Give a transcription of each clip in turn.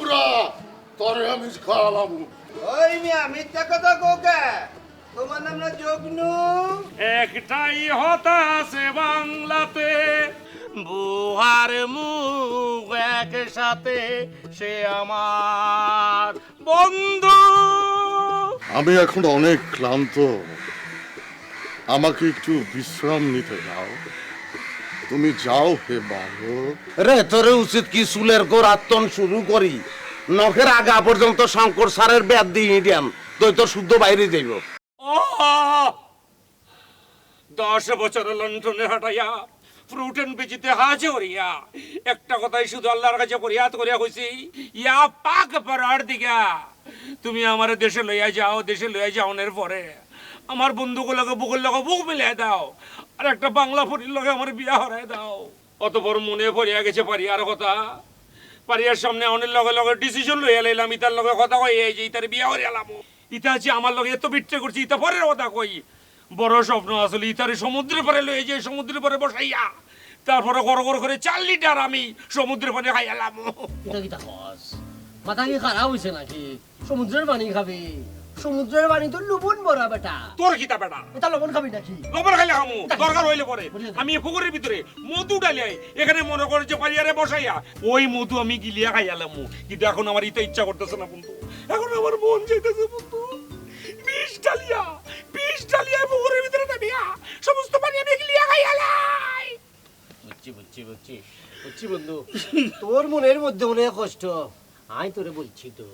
পুরা তোরে আমি খাওয়ালাম। ওই মিয়া মিথ্যা কথা কোকে, তোমার নাম না জগনু? একটাই হতা আছে বাংলাতে, বুহার মুখ একসাথে, সে আমার বন্ধু। আমি এখন অনেক ক্লান্ত, আমাকে একটু বিশ্রাম নিতে দাও। তুমি যাও হে বালক। রে তোরে উচিত কি চুলের গোড়াত্তন শুরু করি নখের আগা পর্যন্ত শঙ্কর স্যারের ব্যাদ দিয়ে দিয়াম, তুই তোর শুদ্ধ বাইরে যাইব। 10 বছর লন্ডনে হাঁটাইয়া ফ্রুটেন বেচিতে হাজে করিয়া একটা কথাই শুধু আল্লাহর কাছে ফরিয়াদ করিয়া কইছি, ইয়া পাক পরার দিগা তুমি আমার দেশে লইয়া যাও। দেশে লইয়া যাওনের পরে আমার বন্ধুগুলোকে বুকের লগে বুক মিলিয়ে দাও, আর একটা বাংলা ফরির লগে আমার বিয়া হরাই দাও। অত বড় মনে পড়িয়া গেছে পারিয়ার কথা। পারিয়ার সামনে অনেক লগে লগে ডিসিশন লইয়া লাইলাম, ইতার লগে কথা কই এই যে ইতার বিয়া হরিয়া লাম। ইতা আছে আমার লগে এত বিট্রে করছি, ইতা পরের কথা কই। বড় স্বপ্ন আসলে ইতারে সমুদ্রের পারে লইয়া যে সমুদ্রের পারে বসাইয়া তারপরে গড় গড় করে 4 লিটার আমি সমুদ্রের পানি খাইয়ালাম। এটা কি তাকস মাথা কি খারাপ হইছে নাকি? সমুদ্রের পানি খাবি? সমুদ্রের পানি তো লবণ ভরা বেটা। তোর কিতা বেটা, এটা লবণ খাবি নাকি? লবণ খাইলে খামু, দরকার হইলে পরে আমি এই পুকুরের ভিতরে মধু ডালিয়াই এখানে মনে করে যে পারিয়ারে বসাইয়া ওই মধু আমি গিলিয়া খাইয়ালাম। কিন্তু এখন আমার ইতা ইচ্ছা করতেছে না বন্ধু, এখন আমার মন চাইতেছে বন্ধু বিষ ডালিয়া পুকুরের ভিতরে নামিয়া সমস্ত পানি আমি গিলিয়া খাইয়ালাই। বুঝছি বন্ধু, তোর মনের মধ্যে অনেক কষ্ট। আই তোরে বলছি তো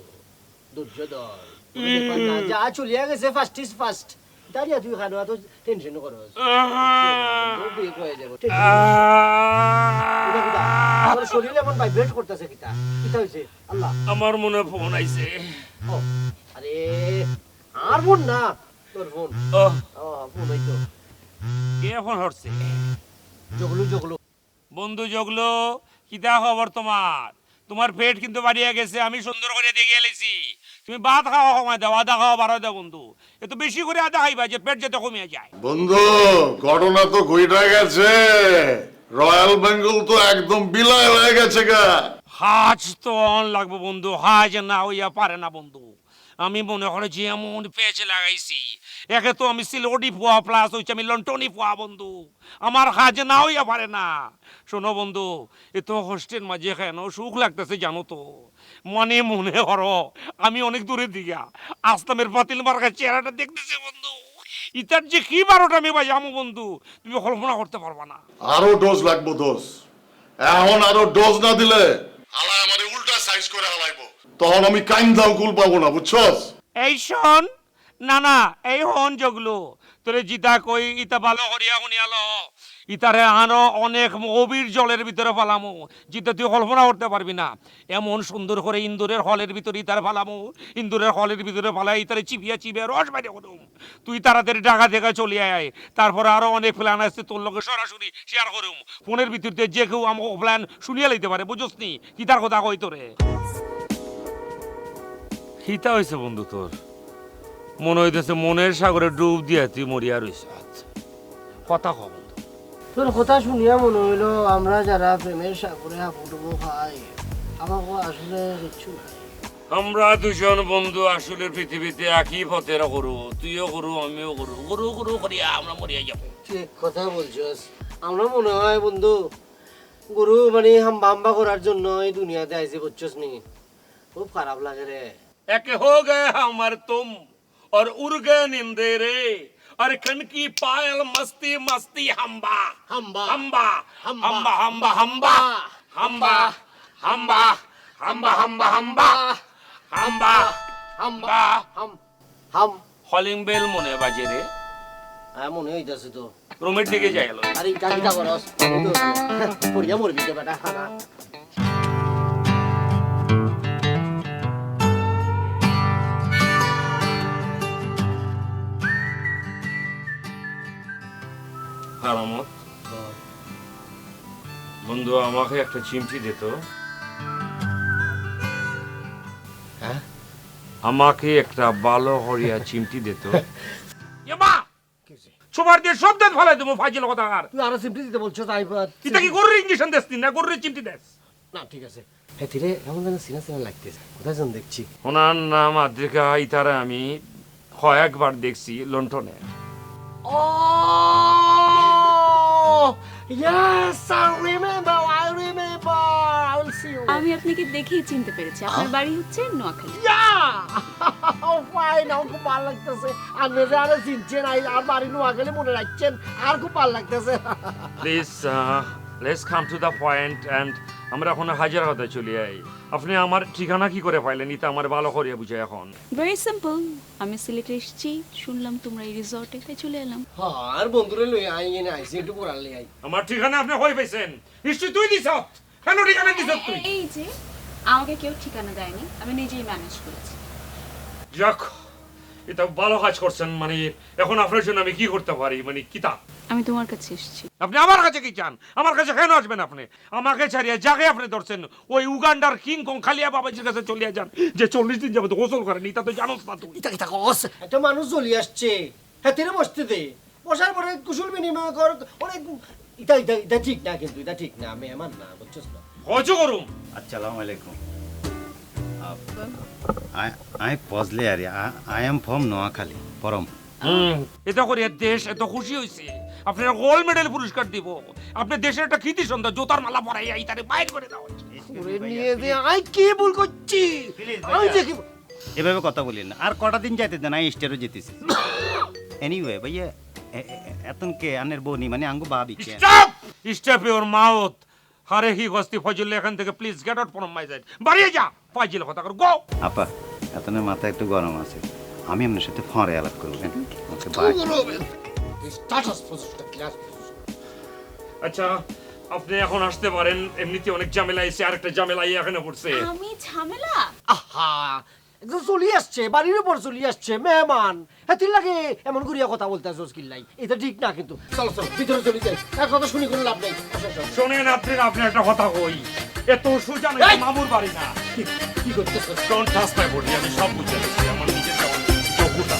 ধৈর্য ধর, কোনো ব্যাপার না। যা চলিয়া গেছে ফার্স্ট ইজ ফার্স্ট। দাঁড়িয়া তুই খানো এত টেনশন করস, ঠিক হয়ে যাবো। আমার শরীর এমন ভাইব্রেট করতেছে, কিতা কিতা হয়েছে? আল্লাহ, আমার মনে ফোন আইছে। আরে আর ফোন না, তোর ফোন। ফোন হইতো। কে ফোন হচ্ছে? জগলু বন্ধু জগলো, কিতা খবর তোমার? তোমার পেট কিন্তু বাড়িয়ে গেছে, আমি সুন্দর করে দেখে এলেছি। তুমি ভাত খাওয়া সময় দাও, আদা খাওয়া বাড়াই দাও বন্ধু। এত বেশি করে আদা খাইবা যে পেট যেতে কমিয়ে যায়। বন্ধু ঘটনা তো ঘইটা গেছে, রয়্যাল বেঙ্গল তো একদম বিলয় হয়ে গেছে গা। হাজ তো অন লাগবে বন্ধু, হাজ না হইয়া পারে না বন্ধু। আমি মনে করে যে এমন পেঁচ লাগাইছি, একে তো আমি সিলোডি পোয়া প্লাস হচ্ছে আমি লন্টনি পোয়া বন্ধু, আমার হাজ না হইয়া পারে না। শোনো বন্ধু, এ তো হোস্টেল মাঝে কেন সুখ লাগতেছে জানো তো। মানে মনে করো আমি অনেক দূরের দিকে আস্তামের পাতিল মার্কার চেহারাটা দেখতেছি বন্ধু। ইতার যে কি 12টা আমি বাজামো বন্ধু, তুমি কল্পনা করতে পারবা না। আরো ডোজ লাগবো ডোজ, এখন আরো ডোজ না দিলে আলাই আমারে উল্টা সাইজ করে হালাইবো, তখন আমি কাইন দাও কুল পাবো না, বুঝছস? এই শোন, না না এই হন জগলো, তোরে জিতা কই ইতা ভালো করিয়া শুনিয়ালো। ইতারে আনো অনেক গভীর জলের ভিতরে ফালামো, জিতা তুই কল্পনা করতে পারবি না। এমন সুন্দর করে ইন্দুরের হলের ভিতরে ইতারে ফালামো, ইন্দুরের হলের ভিতরে ফালাই ইতারে চিপিয়া চিপিয়া রস বাইরে করুম। তুই তাড়াতাড়ি ঢাকা থেকে চলে আয়, তারপরে আরো অনেক প্ল্যান আসছে তোর লোকে সরাসরি শেয়ার করুম। ফোনের ভিতরতে যে কেউ আমাকে প্ল্যান শুনিয়া লইতে পারে, বুঝছস নি? কিতার কথা কই তোরে। হিতা হয়েছে বন্ধু তোর, মনে হইতেছে মনের সাগরে ডুব দিয়া তুই মরিয়া রইছ। কথা কব তোর কথা শুনিয়া মনে হইলো আমরা যারা প্রেমের সাগরে হাবুডুবু খাই, আমাকে আসলে কিচ্ছু নাই। আমরা দুজন বন্ধু আসলে পৃথিবীতে একই পথের করু, তুইও করু আমিও করু, গরু গরু করিয়া আমরা মরিয়া যাব। ঠিক কথা বলছস। আমরা মনে হয় বন্ধু গুরু মানে হাম্বা হাম্বা করার জন্য এই দুনিয়াতে আইছে, বুঝছস নি? খুব খারাপ লাগে রে। এক হো গে हमर तुम और उड़ गए नींदे रे, और कन की पायल मस्ती मस्ती हम्बा हम्बा हम्बा हम्बा हम्बा हम्बा हम्बा हम्बा हम्बा हम्बा हम्बा हम्बा हम्बा হাম হাম কলিং বেল মনে বাজে রে, মনে হইতাছে তো। রুমের দিকে যাই এলো। আরে ইটা কিটা করস? পড়িয়া মরবি তো বেটা, খানা। হারামত বন্ধু, আমাকে একটা চিমটি দিত। হ্যাঁ, আমাকে একটা ভালো হরিয়া চিমটি দিত। সবার দিয়ে সব দাঁত ফেলাই দেবো ফাজিল কথা। আর তুই আরো সিম্পলি দিতে বলছো তাই? এটা কি গরুর ইঞ্জেকশন দেস না গরুর চিমটি দেস? না ঠিক আছে হেতিরে এমন যেন সিনা সিনা লাগতেছে কোথায় যেন দেখছি ওনার নাম আদ্রিকা ইতারে আমি কয়েকবার দেখছি লন্ডনে। Oh, yes, I remember. I will see you. আমি আপনাকে দেখেই চিনতে পেরেছি, আপনার বাড়ি হচ্ছে নোয়াখালী। Yeah! Oh, fine. আমার খুব ভালো লাগতেছে। আপনি যে আরো চিনছেন, আর বাড়ি নোয়াখালী মনে রাখছেন, আর খুব ভালো লাগতেছে। Please let's come to the point and আমরা এখন হাজার কথা চলে যাই। আপনি আমার ঠিকানা কি করে পাইলেন এটা আমার ভালো করে বুঝে এখন। ভেরি সিম্পল, আমি সিলেটে এসেছি, শুনলাম তোমরা এই রিসর্টে, তাই চলে এলাম। হ্যাঁ, আর বন্ধুরে লই এনে আইছি একটু পড়ালে আই। আমার ঠিকানা আপনি কই পাইছেন? নিশ্চয় তুই দিছ। কেন ঠিকানা দিছ তুই? এই যে আমাকে কেউ ঠিকানা দেয়নি, আমি নিজেই ম্যানেজ করেছি। যাক, এটা ভালো কাজ করছেন। মানে এখন আপনার জন্য আমি কি করতে পারি? মানে কিতা আমি তোমার কাছে এসেছি। আপনি আমার কাছে কি চান? আমার কাছে কেন আসবেন আপনি? আমাকে ছাড়িয়ে যাকে আপনি ধরছেন ওই উগান্ডার কিং কং খালিয়া বাবাজির কাছে চলিয়া যান, যে 40 দিন যাবত গোসল করেনি। তা তো জানোস না তুই। ইতা কস একটা মানুষ চলি আসছে হেতিরে বসতে দে, বসার পরে কুশল বিনিময় কর অনেক। এটা ঠিক না, কিন্তু এটা ঠিক না, আমি এমন না, বুঝছস না? হজু করুম। Assalamu alaikum. I Fazle Ari. I am from Noakhali, Param. এটা করে দেশ এত খুশি হয়েছে, আপনার গোল্ড মেডেল পুরস্কার দিব। আপনার দেশের একটা কৃতি সন্ধ্যা জোতার মালা পরাইয়া ইতারে বাইর করে দাও। ওরে নিয়ে যে আই কি ভুল করছি, আমি যে কি এভাবে কথা বলেন না। আর কটা দিন যাইতে দেন, আমি স্টেরও যেতেছি। এনিওয়ে ভাইয়া, এতনকে আনের বনি মানে আঙ্গু বাবি কে। Stop stop your mouth. আরে হি গস্তি ফজল, এখান থেকে please get out from my side. বাড়িয়ে যা, ফাজিল কথা কর, গো। আপা এতনের মাথা একটু গরম আছে, আমি আপনার সাথে ফরে আলাপ করবেন। Okay bye. স্ট্যাটাস পোস্টটা ক্লাস। আচ্ছা, আপনি এখন আসতে পারেন। এমনিতে অনেক ঝামেলা এসে আরেকটা ঝামেলা এখানে পড়ছে। আমি ঝামেলা? আহা, একজন চলি আসছে, বাড়ির উপর চলি আসছে মেহমান, হেতির লাগে এমন করিয়া কথা বলতে আসছ কিল্লাই, এটা ঠিক না কিন্তু। চলো চলো ভিতরে চলে যাই, এক কথা শুনি কোনো লাভ নেই। আসো, আসো। শোনেন আপনি একটা কথা কই, এত সোজা না, মামুর বাড়ি না। কি করতেছ? ডোন্ট টাচ মাই বডি, আমি সব বুঝে গেছি। আমার নিজের যোগ্যতা।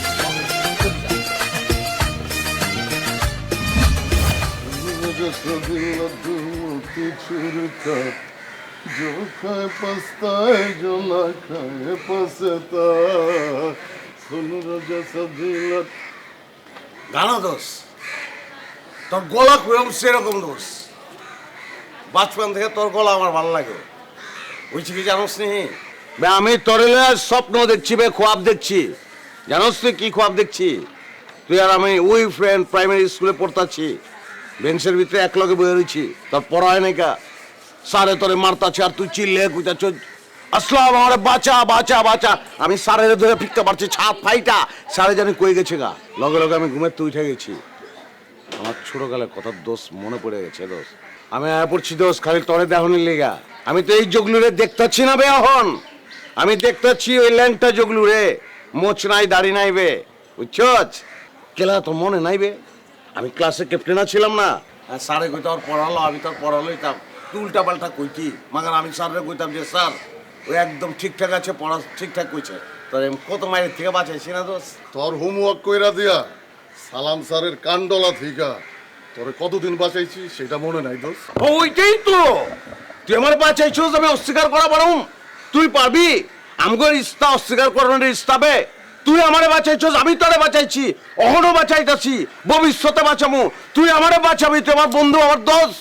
जो खाए पछताए जो ना खाए पछता सुन जैसा दिल গানা দোষ, তোর গলা কুরম সেরকম দোষ। বাচপন থেকে তোর গলা আমার ভালো লাগে, বুঝছি কি জানোস নি? আমি তোর স্বপ্ন দেখছি বে, খোয়াব দেখছি। জানোস তুই কি খোয়াব দেখছি? তুই আর আমি ওই ফ্রেন্ড প্রাইমারি স্কুলে পড়তাছি, বেঞ্চের ভিতরে এক লগে বয়ে রয়েছি, তোর পড়ায় নাই কা, সারে তোরে মারতাছে আর তুই চিল্লে কুইতাছ আসলাম আমারে বাঁচা বাঁচা বাঁচা। আমি সারের ধরে ফিক্কা পারছি, ছাদ ফাইটা সারে জানি কই গেছে গা। লগে লগে আমি ঘুমের তুই উঠে গেছি। আমার ছোটকালের কথা দোষ মনে পড়ে গেছে দোষ। আমি আয়া পড়ছি দোষ খালি তরে দেহনের লেগা। আমি তো এই জগলুরে দেখতাছি না বে এখন, আমি দেখতাছি ওই ল্যাংটা জগলুরে, মোচ নাই দাড়ি নাই বে, বুঝছস? কেলা তো মনে নাই বে, আমি ক্লাসে ক্যাপ্টেন ছিলাম না। আর স্যারে কইতো আর পড়ালো, আমি তো পড়ালোইতাম, তুই উল্টা পাল্টা কইতি। মাগার আমি স্যাররে কইতাম যে স্যার ওই একদম ঠিকঠাক আছে, পড়া ঠিকঠাক কইছে। তোর কত মায়ের থেকে বাঁচাইছি না দোষ। তোর হোমওয়ার্ক কইরা দিয়া সালাম স্যারের কান্ডলা থিকা তোরে কতদিন বাঁচাইছি সেটা মনে নাই দোষ। ওইটাই তো, তুই আমার বাঁচাইছিস, আমি অস্বীকার করা পারুম? তুই পারবি? আমগো ইস্তা অস্বীকার করানোর ইস্তাবে তুই আমারে বাঁচাইছিস, আমি তোরে বাঁচাইছি, অহনো বাঁচাইতাছি, ভবিষ্যতে বাঁচামু। তুই আমারে বাঁচাবি, তুই আমার বন্ধু, আমার দোস্ত।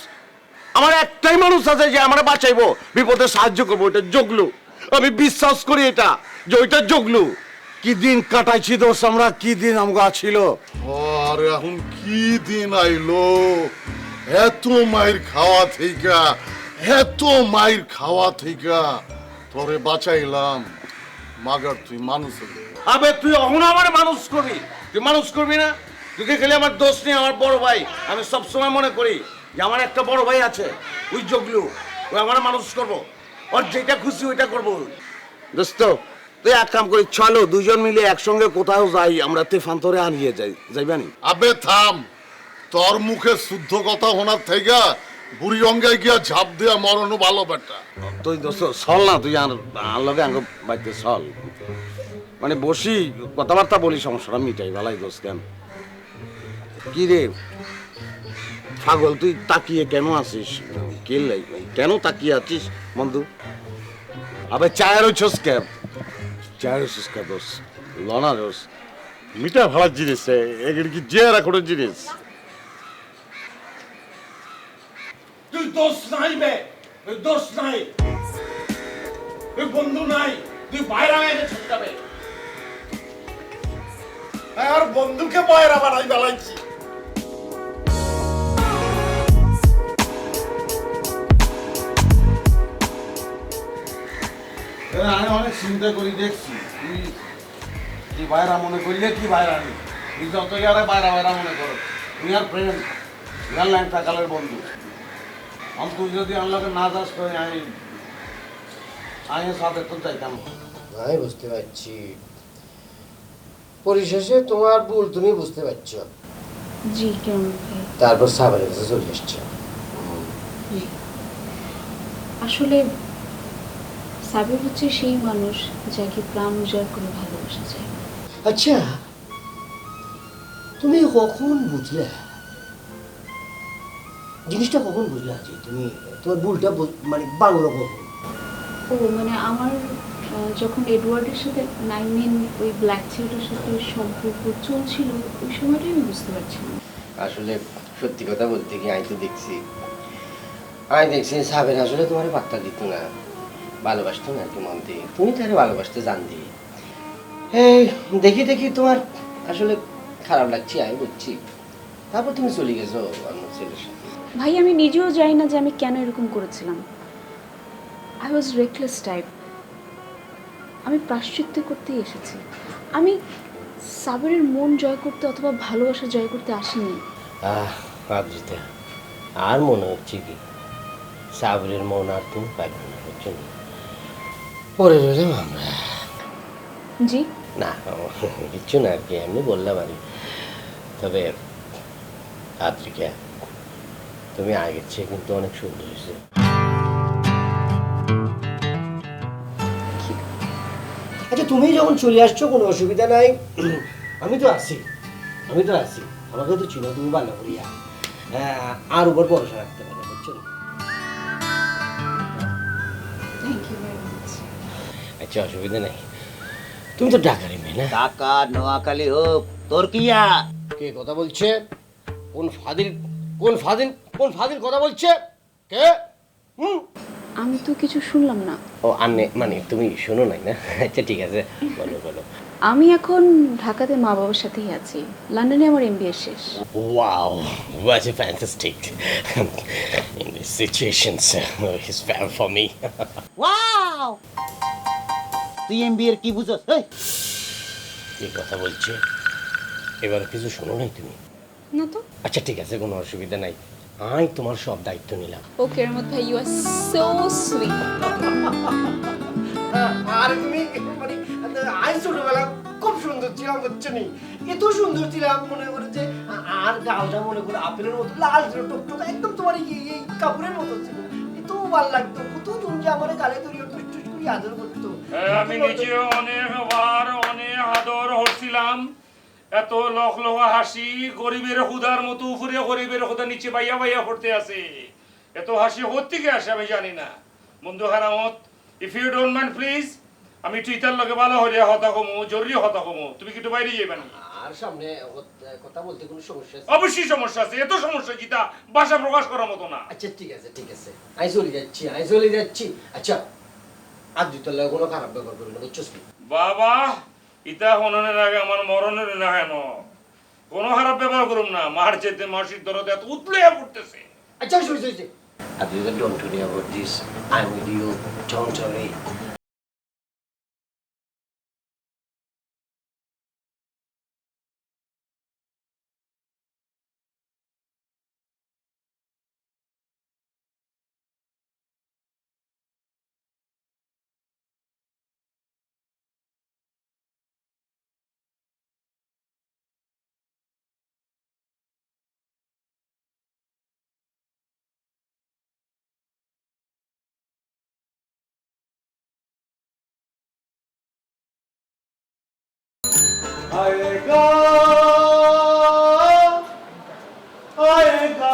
আমার একটাই মানুষ আছে যে আমারে বাঁচাইবো, বিপদে সাহায্য করবো, ওইটা জগলু। আমি বিশ্বাস করি এটা যে ওইটা জগলু। কি দিন কাটাইছি দোষ আমরা, কি দিন আমগো ছিল। আর এখন কি দিন আইলো, এত মায়ের খাওয়া থেকে, এত মায়ের খাওয়া থেকে তোরে বাঁচাইলাম। মাগার তুই মানুষ হলি। আবে তুই অহনো আমারে মানুষ করবি, তুই মানুষ করবি না? তুই খেলে আমার দোষ নেই, আমার বড় ভাই। আমি সবসময় মনে করি যে আমার একটা বড় ভাই আছে, ওই জগলু, ওই আমার মানুষ করবো, ওর যেটা খুশি ওইটা করবো। দোস্ত তুই এক কাম করি, চলো দুজন মিলে একসঙ্গে কোথাও যাই, আমরা তেফান তোরে আনিয়ে যাইবানি। আবে থাম, তোর মুখে শুদ্ধ কথা শোনার থেকে বুড়ি অঙ্গায় গিয়া ঝাঁপ দেয়া মরণও ভালো বেটা। তুই দোস্ত চল না, তুই আর লগে আঙ্গ বাড়িতে চল, মানে বসি কথাবার্তা বলি, সমস্যাটা মিটাই ভালাই দোষ। কেন কি রে পাগল তুই তাকিয়ে কেন আছিস? কে কেন তাকিয়ে আছিস বন্ধু? আবে চায়ের হচ্ছস ক্যাব, চায়ের হচ্ছস ক্যাব দোষ লনা দোষ মিঠা ভাড়ার জিনিস এগুলি কি যে রাখোর জিনিস। তুই দোষ নাই বে, তুই দোষ নাই, তুই বন্ধু নাই, তুই বাইরে এনে ছুটকাবে। আর বন্ধুকে বাইরে বানাই বেলাইছি। আমি অনেক চিন্তা করি দেখছি তুই বাইরা মনে করলে কি বাইরা নেই, তুই যত গেলে বাইরা বাইরা মনে করো। তুই আর ফ্রেন্ড জানলাম টাকালের বন্ধু। আমি তুই যদি আনলোকে না যাস করে আমি সাথে তো চাইতাম। আমি বুঝতে পারছি, পরিশেষে তোমার ভুল তুমি বুঝতে পারছো, জি কেমন ভাই? তারপর সাবারের কাছে চলে এসছো। জি। আসলে সাবির হচ্ছে সেই মানুষ যাকে প্রাণ উজাড় করে ভালোবাসা যায়। আচ্ছা, তুমি কখন বুঝলে জিনিসটা, কখন বুঝলে যে তুমি তোমার ভুলটা মানে বাংলো কখন? ও মানে আমার যখন এডওয়ার্ডের সাথে নাইমিন ওই ব্ল্যাক ছেলেটার সাথে সম্পর্ক চলছিল, ওই সময়টাই আমি বুঝতে পারছিলাম। আসলে সত্যি কথা বলতে কি, আমি দেখছি সাবের আসলে তোমার পাত্তা দিত না, ভালোবাসতো না আর কি মন দিয়ে, তুমি তারে ভালোবাসতে জানতে। এই দেখি তোমার আসলে খারাপ লাগছে, আমি বুঝছি। তারপর তুমি চলে গেছো অন্য ছেলের সাথে। ভাই আমি নিজেও জানি না যে আমি কেন এরকম করেছিলাম। I was reckless type. আমি প্রায়শ্চিত্ত করতেই এসেছি। আমি সাবিরের মন জয় করতে অথবা ভালোবাসা জয় করতে আসিনি। আদ্রিতা, আর মনে হচ্ছে কি সাবিরের মন আর তুমি পাইবে না, বুঝছো না? পরে রইলাম আমরা। জি না কিচ্ছু না আর কি, এমনি বললাম আর কি। তবে আদ্রিকা, তুমি আগের চেয়ে কিন্তু অনেক সুন্দর হয়েছে। আচ্ছা, তুমি যখন চলে আসছো কোনো অসুবিধা নাই, আমি তো আছি। আমাকে তো চিনো তুমি ভালো করিয়া, আর উপর ভরসা রাখতে পারো, বুঝছো না? Thank you very much. আচ্ছা, অসুবিধা নাই। তুমি তো ঢাকারই মেয়ে না? ঢাকা নোয়াখালী হোক, তোর কিয়া? কে কথা বলছে? কোন ফাদিল কথা বলছে? কে? আমি তো কিছু শুনলাম না। ও আন্নে, মানে তুমি শোনো নাই না? আচ্ছা ঠিক আছে, বলো। আমি এখন ঢাকাতে মা বাবার সাথেই আছি। লন্ডনে আমার এমবিএ শেষ। Wow, what a fantastic. In this situation, is fair for me. Wow, তুই এমবিএ এর কি বুঝছ? কি কথা বলছে? এবার কিছু শোনো নাই তুমি? না তো। আচ্ছা ঠিক আছে, কোনো অসুবিধা নাই, আমি তোমার সব দায়িত্ব নিলাম। ওকে রহমত ভাই, ইউ আর সো সুইট। আর তুমি মানে আজ ছোটবেলা খুব সুন্দর ছিলাম, বুঝছো নি? এত সুন্দর ছিলাম মনে করে যে, আর গালটা মনে করে আপেলের মতো লাল ছিল, টকটক একদম তোমার এই কাপড়ের মতো ছিল। এত ভালো লাগতো, কত তুমি যে আমার গালে ধরিয়ে টুস টুস করে আদর করতো। আমি নিজেও অনেকবার অনেক আদর হচ্ছিলাম। এত লক্ষ হাসি গরিবের হুদার মতো উপরে, গরিবের হুদা নিচে বাইয়া পড়তে আছে। এত হাসি হতে কে আসে আমি জানি না। বন্ধু হারামত, if you don't mind please, আমি টুইটার লগে ভালো হরিয়া হতা কমু, জরুরি হতা কমু। তুমি কি একটু বাইরে যাইবা না? আর সামনে কথা বলতে কোনো সমস্যা আছে? অবশ্যই সমস্যা আছে। এত সমস্যা কি তা ভাষা প্রকাশ করার মতো না। আচ্ছা ঠিক আছে, আমি চলে যাচ্ছি। আচ্ছা, আর দুইটার লাগে কোনো খারাপ ব্যবহার করবে না, বুঝছো? বাবা, ইতা হননের আগে আমার মরণের না কেন? কোনো খারাপ ব্যবহার করুম না। মার যেতে মাসির দরদ এত উতলে পড়তেছে। আচ্ছা, শুয়েছে। আর দুইটা don't worry about this, I am with you, don't worry. आएगा, आएगा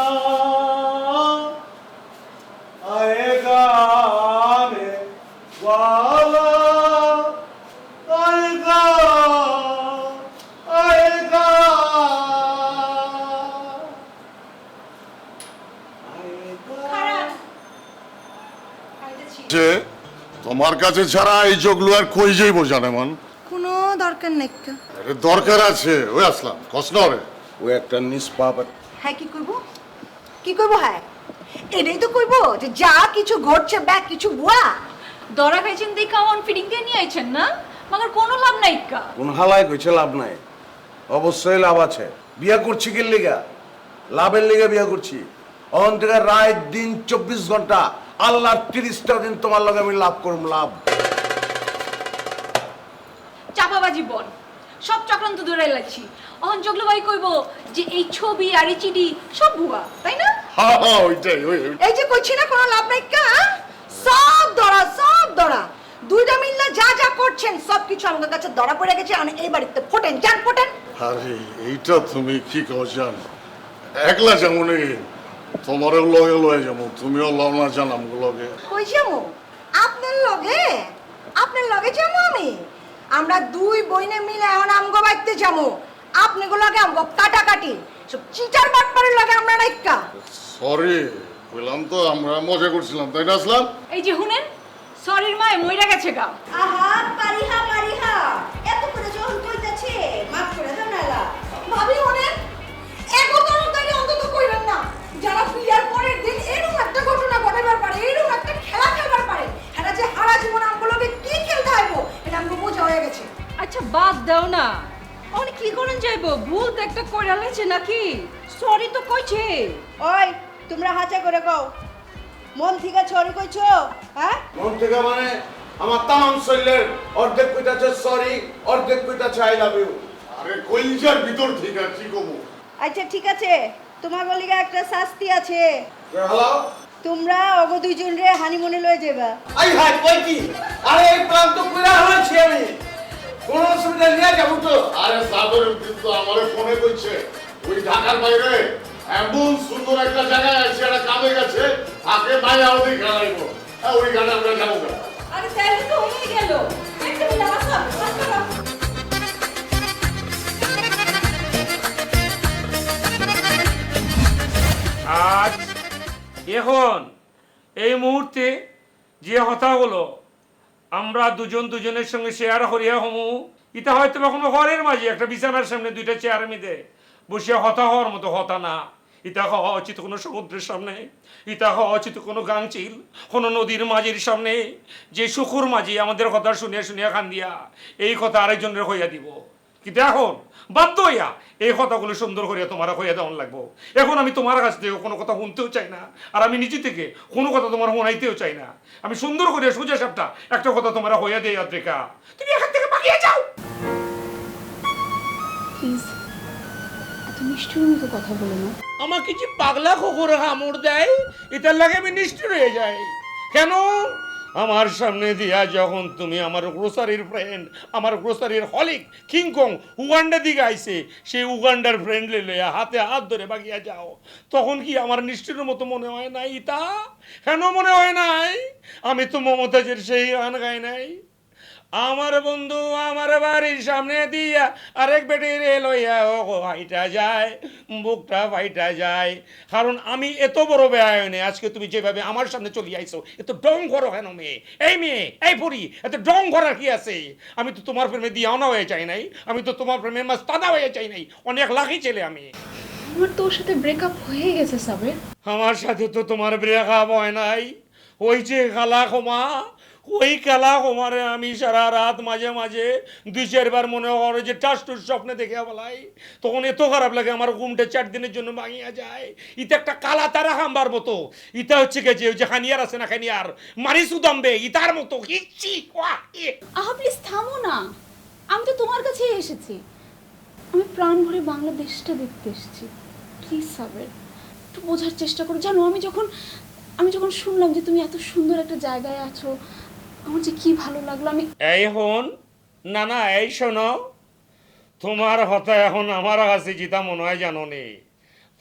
যে তোমার কাছে ছাড়া এই জগলু আর কই যাইব জানে মন কোনো দরকার নেই কা। আরে দরকার আছে ওই আসলাম কষ্ট রে ও একটা নিষ্পাপ হ্যাঁ কি করব কি করব হ্যাঁ এটাই তো করব যে যা কিছু ঘটছে ব্যাগ কিছু বুয়া দরা খাইছেন দেখা অন ফিডিং দিয়ে নিয়ে আইছেন না মাগার কোনো লাভ নাই কা। কোন হালায় কইছে লাভ নাই, অবশ্যই লাভ আছে। বিয়া করছি কি লিগা? লাভের লিগে বিয়া করছি। অন থেকে রাত দিন 24 ঘন্টা আল্লাহর 30টা দিন তোমার লগে আমি লাভ করব লাভ। চাপাবাজি বল সব চক্রান্ত দূরে লাগছি অহন জগলু ভাই কইব যে এই ছবি আর এই চিডি সব ভুয়া তাই না? হ্যাঁ হ্যাঁ ওইটাই ওই এই যে কইছি না কোনো লাভ নাই কা, সব ধরা দুইটা মিললে যা যা করছেন সব কিছু আমার কাছে ধরা পড়ে গেছে। আর এই বাড়িতে ফোটেন জান ফোটেন। আরে এইটা তুমি কি কও জান একলা যেমন তোমারও লগে লয়ে যাবো তুমিও লও না জানাম লগে কই যামু আপনার লগে যামু আমি। আমরা দুই বইনে মিলে এখন আমগো বাইতে যামু, আপনিগো লগে আমগো কাটাকাটি সব চিটার বাটপারের লগে আমরা নাইকা। সরি বললাম তো আমরা মজা করছিলাম তাই না আসলাম। এই যে শুনেন সরির মায় মইরা গেছে গা। আহা পারিহা এত করে যখন কইতাছে মাফ করে দাও নালা ভাবি অনেক এগো তরতারি অন্তত কইলেন না যারা বিয়ার পরের দিন এরকম একটা ঘটনা ঘটাবার পারে এরকম একটা খেলা খেলবার পারে এটা যে সারা জীবন আমগুলোকে কি খেলতে হইব এটা আমগো বোঝা হয়ে গেছে। আচ্ছা বাদ দাও না অনেক কি করুন যাইবো ভুল তো একটা কইরা লেছে নাকি সরি তো কইছে। ওই তোমরা হাঁচা করে কও মন থেকে ছড়ি কইছো হ্যাঁ? মন থেকে মানে আমার তাম শরীরের অর্ধেক কইতাছে সরি, অর্ধেক কইতাছে আই লাভ ইউ। আরে কইলজার ভিতর ঠিক আছে কি কমু আচ্ছা ঠিক আছে তোমার গলিগা একটা শাস্তি আছে। হ্যালো তোমরা অগো দুইজন রে হানিমুনে লয়ে যাবা। আই হাই কই কি? আরে এই প্ল্যান তো পুরা হয়েছে আমি। কোন অসুবিধা নিয়ে যাবো তো। আরে সাদর কিন্তু আমারে ফোনে কইছে ওই ঢাকার বাইরে এমন সুন্দর একটা জায়গায় আছে একটা কামে গেছে তাকে মায়া ওদি খেলাইবো হ্যাঁ ওই গানে আমরা যাবো না। আরে তাইলে তো হয়ে গেল একটা মিনিট আসো আজ এখন এই মুহূর্তে যে কথাগুলো আমরা দুজন দুজনের সঙ্গে শেয়ার করিয়া হমু ইটা হয়তো বা কোনো ঘরের মাঝে একটা বিছানার সামনে দুইটা চেয়ার মিদে বসে হতা হওয়ার মতো হতা না। ইটা হওয়া উচিত কোনো সমুদ্রের সামনে, ইটা হওয়া উচিত কোনো গাংচিল কোনো নদীর মাঝির সামনে যে সুখুর মাঝি আমাদের কথা শুনিয়া শুনিয়া খান দিয়া এই কথা আরেকজনের হইয়া দিব। কিন্তু এখন বাধ্য হইয়া এই কথাগুলো সুন্দর করিয়া তোমার হইয়া দেওয়ান লাগবো। এখন আমি তোমার কাছ থেকে কোনো কথা শুনতেও চাই না আর আমি নিজে থেকে কোনো কথা তোমার শোনাইতেও চাই না। আমি সুন্দর করিয়া সোজা সাপটা একটা কথা তোমার হইয়া দেই আদ্রিকা, তুমি এখান থেকে পালিয়ে যাও। প্লিজ এত নিষ্ঠুর মতো কথা বলো না। আমাকে যে পাগলা খোকরে কামড় দেয় এটার লাগে আমি নিষ্ঠুর হয়ে যাই কেন? আমার সামনে দিয়া যখন তুমি আমার গ্রোসারির ফ্রেন্ড আমার গ্রোসারির হলিক কিংকং উগান্ডা দিকে আইছে সেই উগান্ডার ফ্রেন্ড লইয়া হাতে হাত ধরে বাগিয়া যাও তখন কি আমার নিষ্ঠুরের মতো মনে হয় নাই? তা কেন মনে হয় নাই? আমি তো মমতাজের সেই গান গাই নাই আমার বন্ধু আমার বাড়ির সামনে দিয়া আরেক বেটির লইয়া ও হাইটা যায় বুকটা ফাইটা যায়। কারণ আমি এত বড় বেআইনে আজকে তুমি যেভাবে আমার সামনে চলে আইছো এত ডং করো কেন মেয়ে? এই মেয়ে এই পরি এত ডং করার কি আছে? আমি তো তোমার প্রেমে দিয়াওনা হয়ে চাই নাই, আমি তো তোমার প্রেমে মাস্তানা হয়ে চাই নাই, অনেক লাখি ছেলে আমি। আমার তোর সাথে ব্রেকআপ হয়ে গেছে সাবের। আমার সাথে তো তোমার ব্রেকআপ হয় নাই, ওই যে কালা ক্ষমা ওই কালা কুমারে আমি সারা রাত মাঝে মাঝে 2-4 মনে হয় যে টাস্টুর স্বপ্নে দেখে বলাই তখন এত খারাপ লাগে আমার ঘুমটা 4 দিনের জন্য ভাঙিয়া যায়। ইটা একটা কালা তারা হামবার মতো, ইটা হচ্ছে গেছে ওই যে খানিয়ার আছে না খানিয়ার মারি সুদাম্বে ইতার মতো। আহা প্লিজ থামো না, আমি তো তোমার কাছেই এসেছি, আমি প্রাণ ভরে বাংলাদেশটা দেখতে এসেছি। প্লিজ সাবের একটু বোঝার চেষ্টা করো। জানো আমি যখন শুনলাম যে তুমি এত সুন্দর একটা জায়গায় আছো আমার যে কি ভালো লাগলো। আমি এই হন না না এই শোনো, তোমার কথা এখন আমার কাছে যেটা মনে হয় জানো নে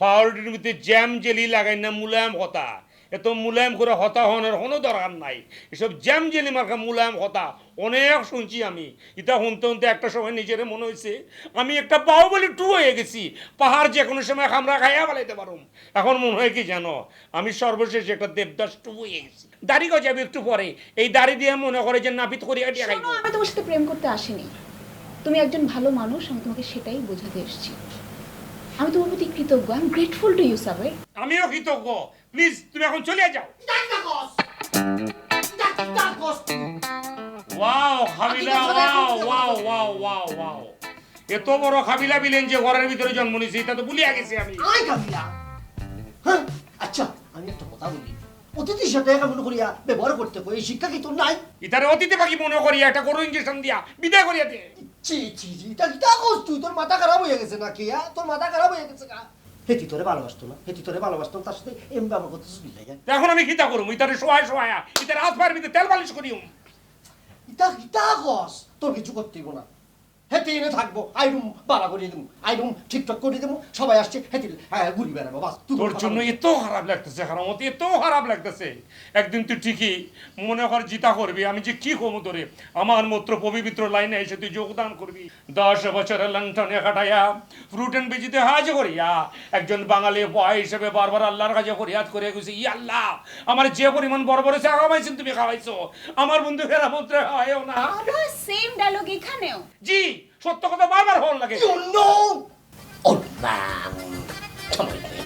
ফাউলটির ভিতরে জ্যাম জেলি লাগাই না মুলায়ম কথা এত মুলায়ম করে হতা হওয়ার কোনো দরকার নাই। এসব জ্যাম জেলি মার্কা মুলায়ম হতা অনেক শুনছি আমি। এটা শুনতে শুনতে একটা সময় নিজের মনে হয়েছে আমি একটা বাহুবলী 2 হয়ে গেছি, পাহাড় যে কোনো সময় আমরা খাইয়া ফেলাইতে পারুম। এখন মনে হয় কি জানো, আমি সর্বশেষ একটা দেবদাস 2 হয়ে গেছি। দাড়ি গজাবে একটু পরে, এই দাড়ি দিয়ে মনে করে যে নাপিত করিয়া দিয়ে খাইব। শোনো, আমি তোমার সাথে প্রেম করতে আসিনি। তুমি একজন ভালো মানুষ, আমি তোমাকে সেটাই বোঝাতে এসেছি। আমি তোমার প্রতি কৃতজ্ঞ। I am grateful to you Sabir. আমিও কৃতজ্ঞ। প্লিজ তুমি এখন চলে যাও। ওয়াও খাবিলা, wow wow wow wow wow, এত বড় খাবিলা বিলেন যে ঘরের ভিতরে জন্ম নিয়েছে, এটা তো ভুলিয়া গেছি আমি। আই কাবিলা। হ্যাঁ, আচ্ছা আমি একটা কথা বলি, অতিথির সাথে কেমন করিয়া ব্যবহার করতে কই, এই শিক্ষা কি তোর নাই? ইতারে অতীতে বাকি মনে করিয়া একটা গরু ইঞ্জেকশন দিয়া বিদায় করিয়া দে। ছি ছি ছি, এটা কিটা কস তুই? তোর মাথা খারাপ হয়ে গেছে নাকি? তোর মাথা খারাপ হয়ে গেছে কা? হেতি তোরে ভালোবাসতো না, হেতি তোরে ভালোবাসতো, তার সাথে এম ব্যবহার করতেছিস বিলাই। এখন আমি খিতা করুম, ইতারে সোয়া সোয়া, ইতারে হাত পায়ের ভিতরে তেল বালিশ করিম। ইটা কিটা কস? তোর কিছু করতেইব না, হেতি এনে থাকবো, আইরুম বাড়া করিয়ে দেবো, আইরুম ঠিকঠাক করে দেবো, সবাই আসছে হেতি ঘুরি বেড়াবো, বাস। তোর জন্য এত খারাপ লাগতেছে, হারামতি এত খারাপ লাগতেছে। একদিন তুই ঠিকই মনে কর জিতা করবি, আমি যে কি কমু তোরে, আমার মন্ত্র পবিত্র লাইনে এসে তুই যোগদান করবি। 10 বছরের লণ্ঠনে কাটাইয়া ফ্রুট এন্ড ভেজিতে হাজ করিয়া একজন বাঙালি বয় হিসেবে বারবার আল্লাহর কাছে ফরিয়াদ করে গেছি, ই আল্লাহ আমার যে পরিমাণ বড় চা খাওয়াইছেন তুমি খাওয়াইছো, আমার বন্ধু ফেরা মন্ত্রে খাওয়াইও না। সেম ডায়লগ এখানেও। জি, সত্য কথা বারবার হল লাগে। You know! Old man! Come with me.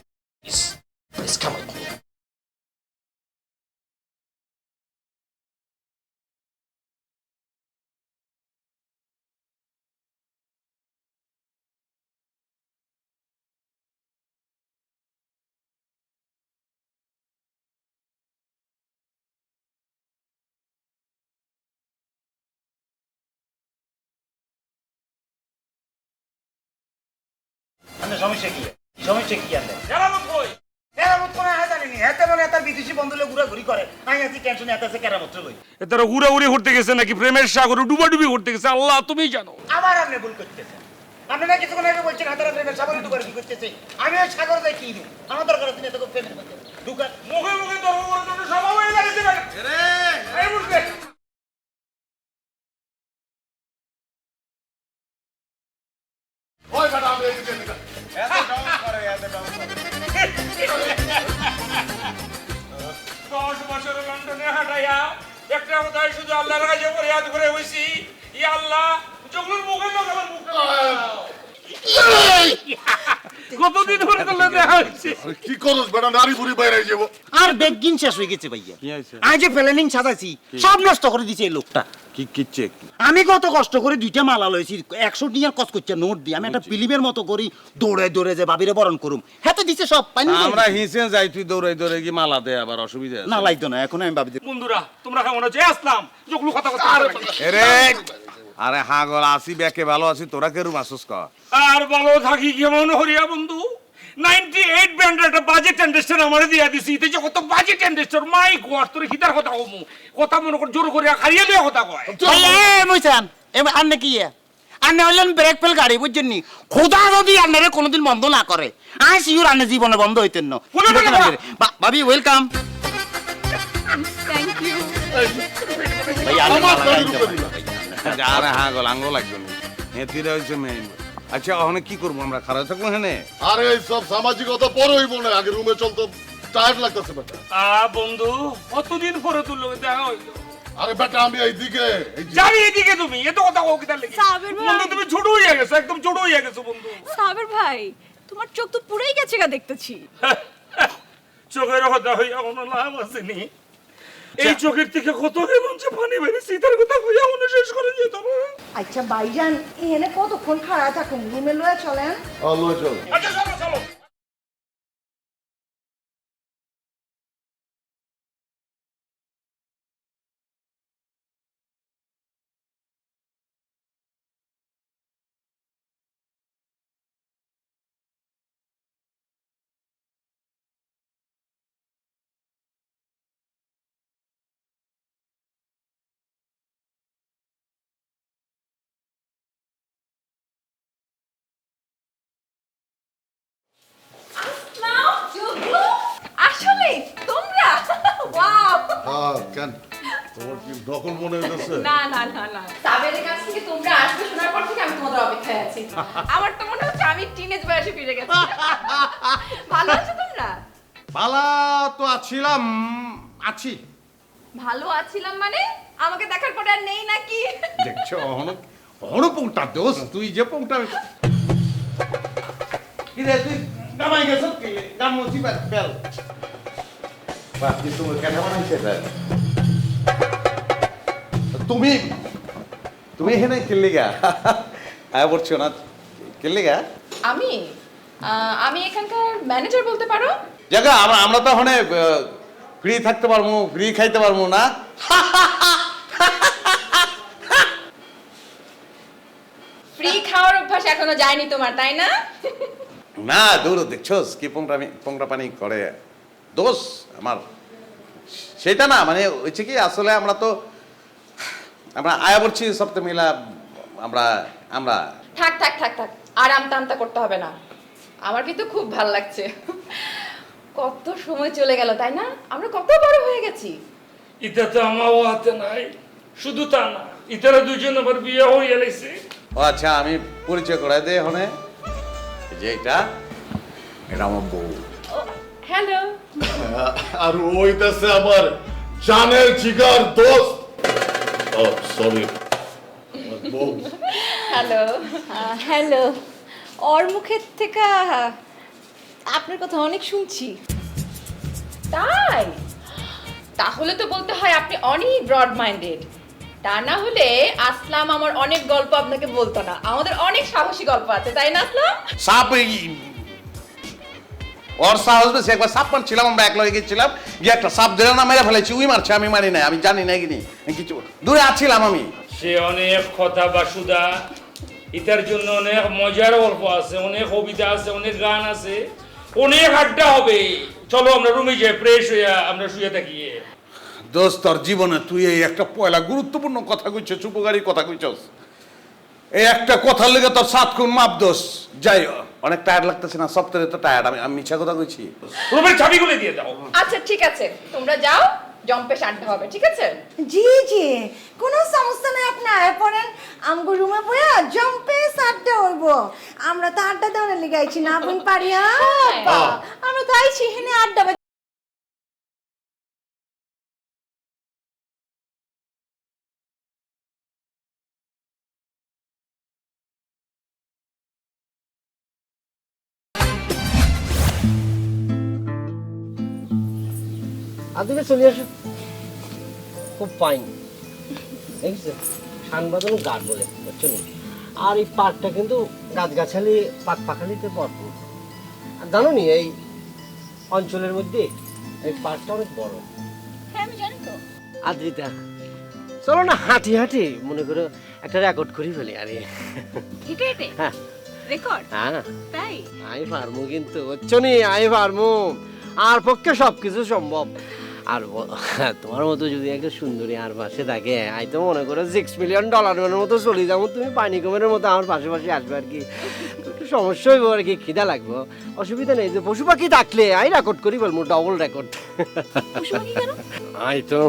Please come with me. সমস্যা কি? সমস্যা কি জানলে? কেরামত কই? কেরামত কোন হয় জানিনি, এত বলে এত বিদেশি বন্ধুলে ঘুরাঘুরি করে, আমি আছি টেনশনে এত আছে কেরামত লই। এতারা উড়াউড়ি করতে গেছে নাকি প্রেমের সাগরে ডুবাডুবি করতে গেছে, আল্লাহ তুমি জানো। আবার আপনি ভুল করতেছেন। আপনি না কিছুক্ষণ আগে বলছেন হাতারা প্রেমের সাগরে ডুবাডুবি করতেছে, আমি ওই সাগর যাই কি দিই, আমার দরকার আছে না তোকে প্রেমের মধ্যে ঢুকা। মুখে মুখে তর্ক করার জন্য সবাই হয়ে গেছে ভাই। এই বুঝতে ওই বেটা আমি এদিকে নিকা। এত ডাউন করে, এত ডাউন করে। 10 বছর লন্ডনে হাঁটাইয়া একটা কথাই শুধু আল্লাহর কাছে ফরিয়াদ করে হইছি, ই আল্লাহ যখন মুখে লাগাবার মুখে কতদিন ধরে তো দেখা হচ্ছে। আরে কি করছ বেটা, নারী বুড়ি বাইরে যাব। আর বেগিন শেষ হয়ে গেছে ভাইয়া। আজ যে প্ল্যানিং সাজাইছি সব নষ্ট করে দিছে এই লোকটা। কি কিচ্ছে? আমি কত কষ্ট করে 2টা মালা লইছি, 100 টিয়ার কষ্ট করছে নোট দিয়ে, আমি একটা ফিল্মের মতো করি দৌড়ে দৌড়ে যে ভাবিরে বরণ করুম, হাতে দিছে সব পানি। আমরা হিসে যাই, তুই দৌড়াই দৌড়াই কি মালা দে, আবার অসুবিধা আছে? না লাগতো না, এখন আমি ভাবি বন্ধুরা তোমরা কেমন আছো? আসলাম যখন কথা কথা এরে আরে হাগল আসি বেকে ভালো আছি, তোরা কেরুম আসুস ক? আর ভালো থাকি কেমন হরিয়া বন্ধু। 98 ব্যান্ডের একটা বাজেট ইন্ডাস্ট্রি আমারে দিয়া দিছি, এতে যে কত বাজেট ইন্ডাস্ট্রি, মাই গড তোর হিতার কথা কমু কথা মনে কর জোর করে খাইয়ে দেওয়া কথা কয়। মইসান আন্নে কি আন্নে হইলেন ব্রেক ফেল গাড়ি বুঝছেন নি, খোদা যদি আন্নারে কোনোদিন বন্ধ না করে আই সিউর আন্নে জীবনে বন্ধ হইতেন না। ভাবি ওয়েলকাম। Thank you. ভাই আরে হাগল আঙ্গ লাগবে না, হেতিরা হইছে মেইন। আচ্ছা ওখানে কি করবো আমরা, খারাপ থাকবো হেনে? আরে এই সব সামাজিকতা পরে হইব না, আগে রুমে চল, তো টায়ার্ড লাগতেছে বেটা। বন্ধু কতদিন পরে তোর লোকে দেখা হইলো। আরে বেটা আমি এইদিকে, এই যে- যাবি এদিকে তুমি এত কথা কও কিতার লাগি? সাবির ভাই। বন্ধু তুমি ছোট হয়ে গেছো, একদম ছোট হয়ে গেছো বন্ধু। সাবির ভাই তোমার চোখ তো পুরাই গেছে গা দেখতেছি। চোখের কথা হইয়া কোনো লাভ আসেনি, এই চোখের থেকে কত কেমন যে পানি বেরিয়েছে, তার কথা হইয়া মনে শেষ করে যেত না। আচ্ছা ভাইজান এখানে কতক্ষণ খাড়া থাকুন, রুমে লয়ে চলেন। লয়ে চল। আচ্ছা চলো চলো। কেন তোমার কি দখল মনে হইতেছে? না না না না সাবেরের কাছ থেকে তোমরা আসবে শোনার পর থেকে আমি তোমাদের অপেক্ষায় আছি আমার তো মনে হচ্ছে আমি টিনেজ বয়সে ফিরে গেছি ভালো আছো তোমরা পালা তো আছিলাম আছি ভালো আছিলাম মানে আমাকে দেখার পরে আর নেই নাকি দেখছো অহনো পংটা দোষ তুই যে পংটা কি রে তুই গামাই গেছ কি গামছি বেল বাকি তুমি কেন বানাইছে রে তুমি তুমি এখানে কিল্লি গা আয় বলছো না কিল্লি গা আমি আমি এখানকার ম্যানেজার বলতে পারো জায়গা আমরা তো ওখানে ফ্রি থাকতে পারবো ফ্রি খাইতে পারবো না ফ্রি খাওয়ার অভ্যাস এখনো যায়নি তোমার তাই না না দূর দেখছোস কি পোংটা পানি করে দোষ আমার সেটা না মানে হচ্ছে কি আসলে আমরা আয়া বলছি সপ্তাহ মিলা আমরা থাক থাক থাক থাক আর আমতা আমতা করতে হবে না আমার কিন্তু খুব ভালো লাগছে কত সময় চলে গেল তাই না আমরা কত বড় হয়ে গেছি এটা তো আমারও হাতে নাই শুধু তা না ইতারা দুজন আবার বিয়ে হয়ে গেছে ও আচ্ছা আমি পরিচয় করাই দে এখানে যে এটা আমার বউ হ্যালো আর ওইটাছে আমার জানের জিগার দোস্ত ও সরি বউ হ্যালো হ্যালো ওর মুখের থেকে আপনার কথা অনেক শুনছি তাই তাহলে তো বলতে হয় আপনি অনেক ব্রড মাইন্ডেড তা না হলে আসলাম আমার অনেক গল্প আপনাকে বলতো না আমাদের অনেক সাহসী গল্প আছে তাই না আসলাম সাপ ওর সাহস বেশি একবার সাপ মারছিলাম আমরা এক লগে গেছিলাম গিয়ে একটা সাপ ধরে না মেরে ফেলেছি উই মারছে আমি মারি নাই আমি জানি না কিনি কিছু দূরে আছিলাম আমি সে অনেক কথা বাসুদা ইতার জন্য অনেক মজার গল্প আছে অনেক কবিতা আছে অনেক গান আছে অনেক আড্ডা হবে চলো আমরা রুমে যাই ফ্রেশ হয়ে আমরা শুয়ে থাকি দোস্ত তোর জীবনে তুই এই একটা পয়লা গুরুত্বপূর্ণ কথা কইছস উপকারী কথা কইছস এই একটা কথার লেগে তোর 7 খুন মাপ দোষ যাই অনেক টায়ার্ড লাগতেছে না সপ্তাহে তো টায়ার্ড আমি মিছা কথা কইছি রুমের চাবিগুলো দিয়ে দাও আচ্ছা ঠিক আছে তোমরা যাও জম্পে আড্ডা হবে ঠিক আছে জি জি কোনো সমস্যা নাই আপনি আয় পড়েন আমগো রুমে বইয়া জম্পে আড্ডা হইব আমরা তো আড্ডা দেওয়ার লেগে আইছি না আপনি পারিয়া আমরা তো আইছি এখানে আড্ডা আদিকে চলে আসো খুব ফাইন দেখছো সাংবাদন গাছ বলে বুঝছো না আর এই পার্কটা কিন্তু গাছগাছালি পাখালিতে ভরপুর আর জানো নি এই অঞ্চলের মধ্যে এই পার্কটা অনেক বড় হ্যাঁ আমি জানি তো আদ্রিতা চলো না হাঁটি হাঁটি মনে করো একটা রেকর্ড করি ফেলি আরে হেঁটে হেঁটে হ্যাঁ রেকর্ড হ্যাঁ তাই আই পারমু কিন্তু বুঝছো নি আই পারমু আর পক্ষে সবকিছু সম্ভব আর তোমার মতো যদি একটা সুন্দরী আর পাশে থাকে আই তো মনে করো $6 মিলিয়ন মতো চলে যাবো তুমি পানি কমের মতো আমার পাশে পাশে আসবে আর কি একটু সমস্যা হইব আর কি খিদা লাগবো অসুবিধা নেই যে পশু পাখি থাকলে আই রেকর্ড করি বলবো ডবল রেকর্ড আই তো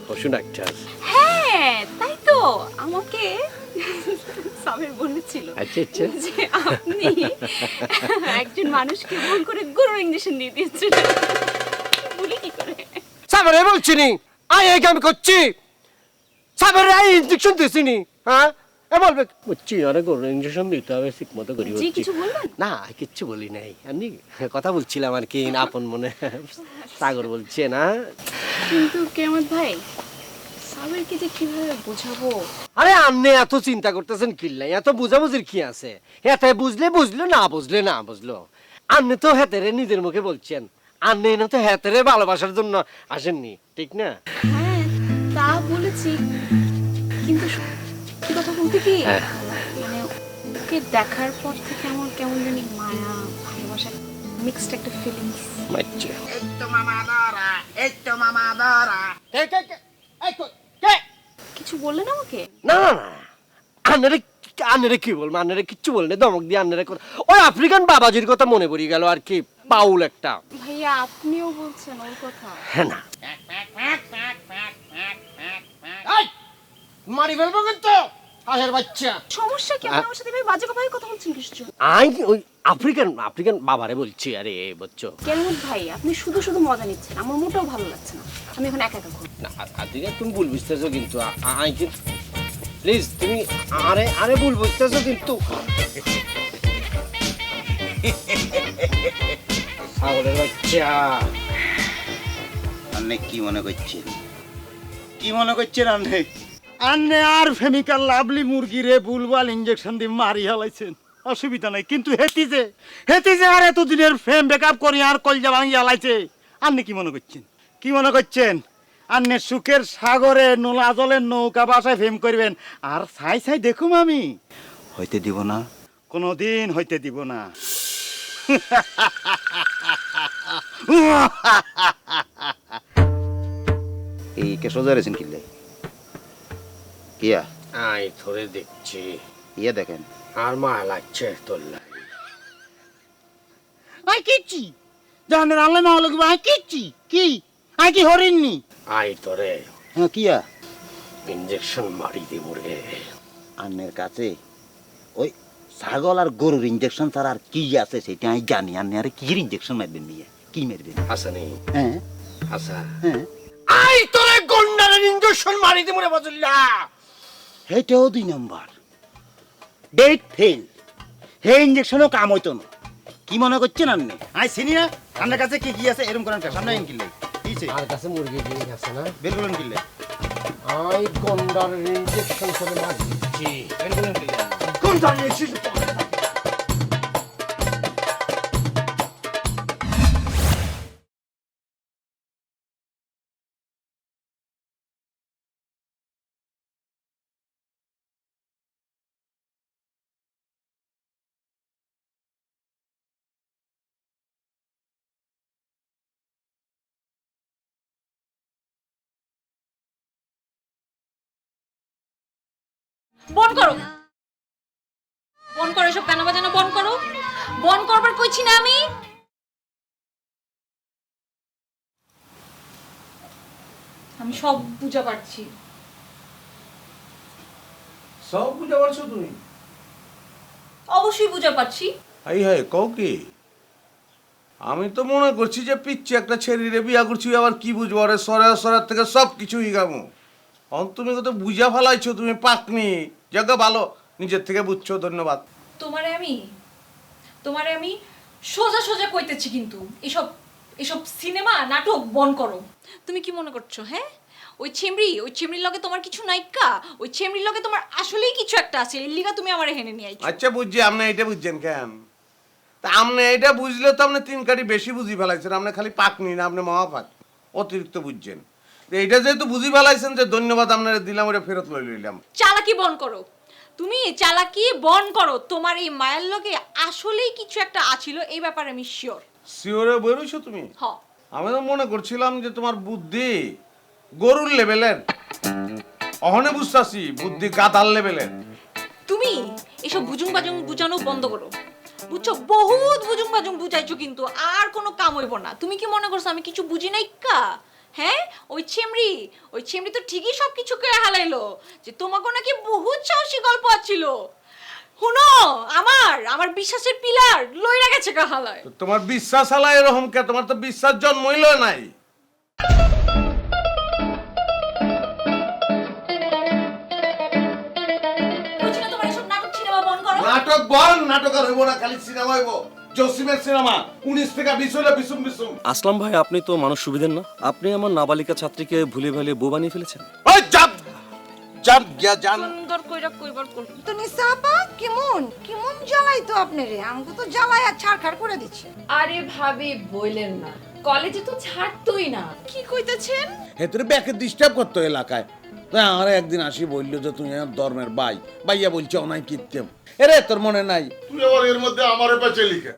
পশু ডাক্তার হ্যাঁ তাই তো আমাকে সাবের বলেছিল আচ্ছা আচ্ছা যে আপনি একজন মানুষকে ভুল করে গরুর ইঞ্জেকশন দিয়ে দিয়েছিলেন বলি কি করে সাবরে বলছি নি আই এই কাম করছি সাবরে আই ইনজেকশন দিছি নি হ্যাঁ এ বলবে বুঝছি আরে গরুর ইনজেকশন দিতে হবে ঠিক মতো করি জি কিছু বলবেন না কিচ্ছু বলি নাই আমি কথা বলছিলাম আর কি আপন মনে সাগর বলছে না কিন্তু কেমন ভাই সাবেরকে যে কিভাবে বোঝাবো আরে আপনি এত চিন্তা করতেছেন কি নাই এত বুঝাবুঝির কি আছে হেতে বুঝলে বুঝলো না বুঝলে না বুঝলো আপনি তো হেতেরে নিজের মুখে বলছেন আপনি না তো হেতেরে ভালোবাসার জন্য আসেননি ঠিক না হ্যাঁ তা বলেছি কিন্তু সত্যি কথা বলতে কি মানে ওকে দেখার পর থেকে আমার কেমন জানি মায়া ভালোবাসা মিক্সড একটা ফিলিংস আচ্ছা কিছু বললেন আমাকে না না না আন্নারে কি বলবো আন্নারে কিচ্ছু বললে ধমক দিয়ে আন্নারে ওই আফ্রিকান বাবাজির কথা মনে পড়ে গেল আর কি পাউল একটা ভাইয়া আপনিও বলছেন ওর কথা হ্যাঁ না মারি ফেলবো কিন্তু হাঁসের বাচ্চা। সমস্যা কি? আপনি আমার সাথে ভাই বাজে কথাই কথা বলছেন কিসের? আই ওই আফ্রিকান বাবারে বলছি। আরে বুঝছো কেমন ভাই, আপনি শুধু শুধু মজা নিচ্ছেন, আমার মোটেও ভালো লাগছে না। আমি এখন একা একা ঘুরবো। না আদিকে তুমি ভুল বুঝতেছো কিন্তু আই কিন্তু প্লিজ তুমি আরে ভুল বুঝতেছো কিন্তু। ছাগলের বাচ্চা। আন্নে কি মনে করছেন? কি মনে করছেন আন্নে? আন্নে আর ফেমিক্যাল লাভলি মুরগি রে বুলবাল ইঞ্জেকশন দিয়ে মারি হালাইছেন, অসুবিধা নাই। কিন্তু হেতি যে আর এতদিনের ফেম বেকআপ করি আর কলজা ভাঙি হালাইছে। আন্নে কি মনে করছেন? কি মনে করছেন? আন্নে সুখের সাগরে নোলা জলের নৌকা বাসায় ফেম করবেন আর ছাই দেখুম আমি হইতে দিব না, কোনোদিন হইতে দিব না। এই কে সোজা রেছেন কিনলে কিয়া? আই ধরে দেখছি। ইয়ে দেখেন আর মা লাগছে তোর লাগে। আই কিচ্ছি জানেন আনলে মা লাগবে। আই কিচ্ছি কি? আই কি হরিণনি? আই তোরে হ্যাঁ কিয়া? ইঞ্জেকশন মারি দিব রে। আন্নের কাছে ওই ছাগল আর গরুর ইঞ্জেকশন ছাড়া আর কি আছে সেটা আমি জানি। আন্নে আরে কি ইঞ্জেকশন মারবেন নিয়ে? কি মারবেন? হাসানি হ্যাঁ হাসা হ্যাঁ আই তোরে গন্ডারের ইঞ্জেকশন মারি দিব রে বজুল্লা। হেটাও 2 নাম্বার ডেট ফেল। হে ইঞ্জেকশনও কাম হইতো না। কি মনে করছেন আন্নে? আই চিনি না আপনার কাছে কি কি আছে এরকম করেন সামনে আইন কিনলে কিছে আর কাছে মুরগি দিয়ে আছে না? বের করলেন কিনলে আই গন্ডারের ইঞ্জেকশন করে মারি দিচ্ছি। বের করলেন কিনলে গন্ডারের ইঞ্জেকশন। বন করো, বন করো, এসব গানা বাজানো বন করো। বন করবার কইছি না আমি? আমি সব বুঝা পারছি। সব বুঝতে পারছো তুমি? অবশ্যই বুঝা পারছি। হাই হাই কও কি? আমি তো মনে করছি যে পিচ্ছি একটা ছেড়ে বিয়া করছি, আবার কি বুঝবো? আরে সরার থেকে সব কিছুই গামো। তুমি কত বুঝা ফেলাইছো তুমি পাকনি। জায়গা ভালো নিজের থেকে বুঝছো, ধন্যবাদ। তোমারে আমি সোজা সোজা কইতেছি কিন্তু এসব সিনেমা নাটক বন করো। তুমি কি মনে করছো? হ্যাঁ, ওই ছেমরির লগে তোমার কিছু নাইকা, ওই ছেমরির লগে তোমার আসলেই কিছু একটা আছে। এর লিগা তুমি আমারে হেনে নিয়ে আইছো। আচ্ছা বুঝছি, আপনি এটা বুঝছেন কেন? তা আপনি এটা বুঝলে তো আপনি 3 কাঠি বেশি বুঝি ফেলাইছেন। আপনি খালি পাকনি না, আপনি মহাপাক, অতিরিক্ত বুঝছেন। এইটা যেহেতু বুঝি ফেলাইছেন, যে ধন্যবাদ আপনারা দিলাম, ওটা ফেরত লইলাম। চালাকি বন করো, তুমি চালাকি বন করো। তোমার এই মায়ের লগে আসলেই কিছু একটা আছিল, এই ব্যাপারে আমি শিওর। শিওরে বেরোইছো তুমি? হ, আমি তো মনে করছিলাম যে তোমার বুদ্ধি গরুর লেভেলের, অহনে বুঝতাছি বুদ্ধি গাধার লেভেলের। তুমি এসব বুজুং বাজুং বুঝানো বন্ধ করো, বুঝছো? বহুত বুজুং বাজুং বুঝাইছো, কিন্তু আর কোনো কাম হইব না। তুমি কি মনে করছো আমি কিছু বুঝি নাই কা? হ্যাঁ, ওই ছেমরি তো ঠিকই সব কিছু করে হালাইলো, যে তোমাকে নাকি বহুত সাহসী গল্প আছিল। শুনো, আমার বিশ্বাসের পিলার লইরা গেছে কা হালায়। তো তোমার বিশ্বাস হালা এরকম কে? তোমার তো বিশ্বাস জন্মইল নাই। বুঝছি না, তোমার এসব নাটক সিনেমা বন্ধ করো। নাটক বল, নাটক আর হইব না, খালি সিনেমা হইব। জসিমের সিনেমা 19 থেকে 20 হলে বিসুম বিসুম। আসলাম ভাই, আপনি তো মানুষ সুবিধেন না। আপনি আমার নাবালিকা ছাত্রীকে ভুলে ভালে বউ বানিয়ে ফেলেছেন। ওই জাপ জাপ গিয়া জান। সুন্দর কইরা কইবার কর। তো নিসাপা কেমন জ্বালাই তো আপনারে, আমাকে তো জ্বালাই আর ছাড়খাড় করে দিচ্ছে। আরে ভাবি বইলেন না, কলেজে তো ছাড়তোই না। কি কইতেছেন? হেতরে ব্যাকে ডিস্টার্ব করতো এলাকায়। তাই আমার একদিন আসি বললো যে তুমি আমার ধর্মের ভাইয়া বলছো অনাই কীর্তেম। এরে তোর মনে নাই? তুই আবার এর মধ্যে আমারে পেঁচে লিখে